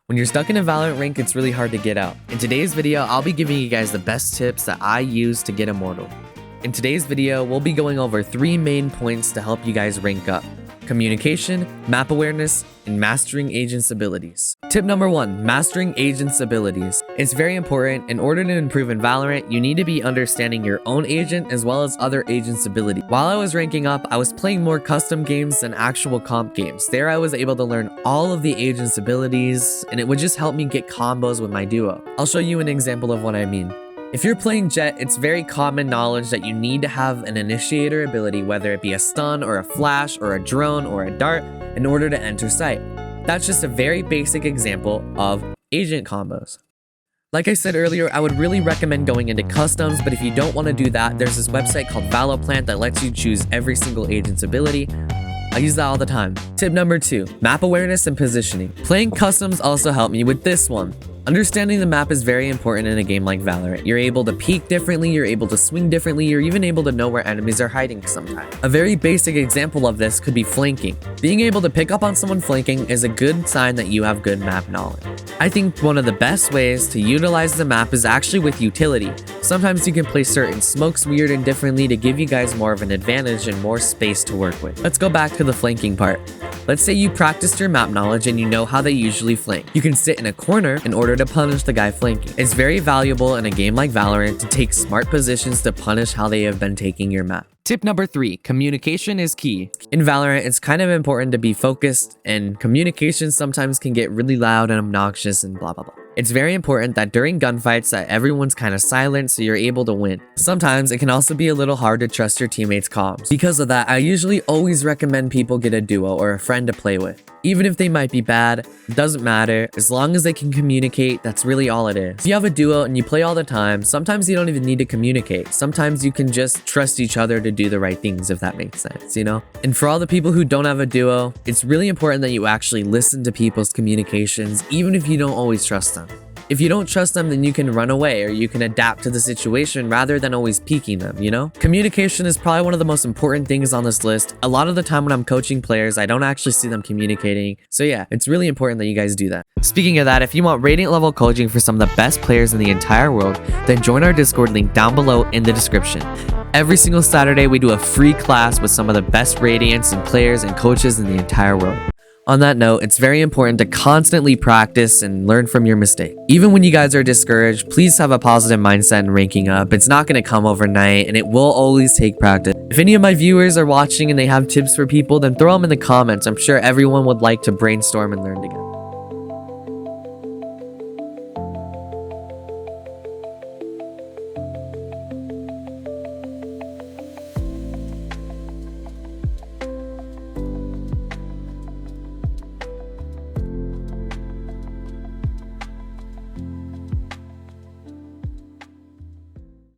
When you're stuck in a Valorant rank, it's really hard to get out. In today's video, I'll be giving you guys the best tips that I use to get Immortal. In today's video, we'll be going over 3 main points to help you guys rank up: communication, map awareness, and mastering agents' abilities. Tip number 1, mastering agents' abilities. It's very important. In order to improve in Valorant, you need to be understanding your own agent as well as other agents' ability. While I was ranking up, I was playing more custom games than actual comp games. There I was able to learn all of the agents' abilities, and it would just help me get combos with my duo. I'll show you an example of what I mean. If you're playing Jett, it's very common knowledge that you need to have an initiator ability, whether it be a stun or a flash or a drone or a dart, in order to enter site. That's just a very basic example of agent combos. Like I said earlier, I would really recommend going into customs, but if you don't want to do that, there's this website called Valoplant that lets you choose every single agent's ability. I use that all the time. Tip number 2, map awareness and positioning. Playing customs also helped me with this one. Understanding the map is very important in a game like Valorant. You're able to peek differently, you're able to swing differently, you're even able to know where enemies are hiding sometimes. A very basic example of this could be flanking. Being able to pick up on someone flanking is a good sign that you have good map knowledge. I think one of the best ways to utilize the map is actually with utility. Sometimes you can place certain smokes weird and differently to give you guys more of an advantage and more space to work with. Let's go back to the flanking part. Let's say you practiced your map knowledge and you know how they usually flank. You can sit in a corner in order to punish the guy flanking. It's very valuable in a game like Valorant to take smart positions to punish how they have been taking your map. Tip number 3, communication is key. In Valorant, it's kind of important to be focused, and communication sometimes can get really loud and obnoxious and blah blah blah. It's very important that during gunfights that everyone's kind of silent so you're able to win. Sometimes it can also be a little hard to trust your teammates' comms. Because of that, I usually always recommend people get a duo or a friend to play with. Even if they might be bad, it doesn't matter. As long as they can communicate, that's really all it is. If you have a duo and you play all the time, sometimes you don't even need to communicate. Sometimes you can just trust each other to do the right things, if that makes sense, you know? And for all the people who don't have a duo, it's really important that you actually listen to people's communications, even if you don't always trust them. If you don't trust them, then you can run away or you can adapt to the situation rather than always peeking them, you know? Communication is probably one of the most important things on this list. A lot of the time when I'm coaching players, I don't actually see them communicating. So yeah, it's really important that you guys do that. Speaking of that, if you want Radiant level coaching for some of the best players in the entire world, then join our Discord link down below in the description. Every single Saturday, we do a free class with some of the best Radiants and players and coaches in the entire world. On that note, it's very important to constantly practice and learn from your mistakes. Even when you guys are discouraged, please have a positive mindset in ranking up. It's not going to come overnight, and it will always take practice. If any of my viewers are watching and they have tips for people, then throw them in the comments. I'm sure everyone would like to brainstorm and learn together.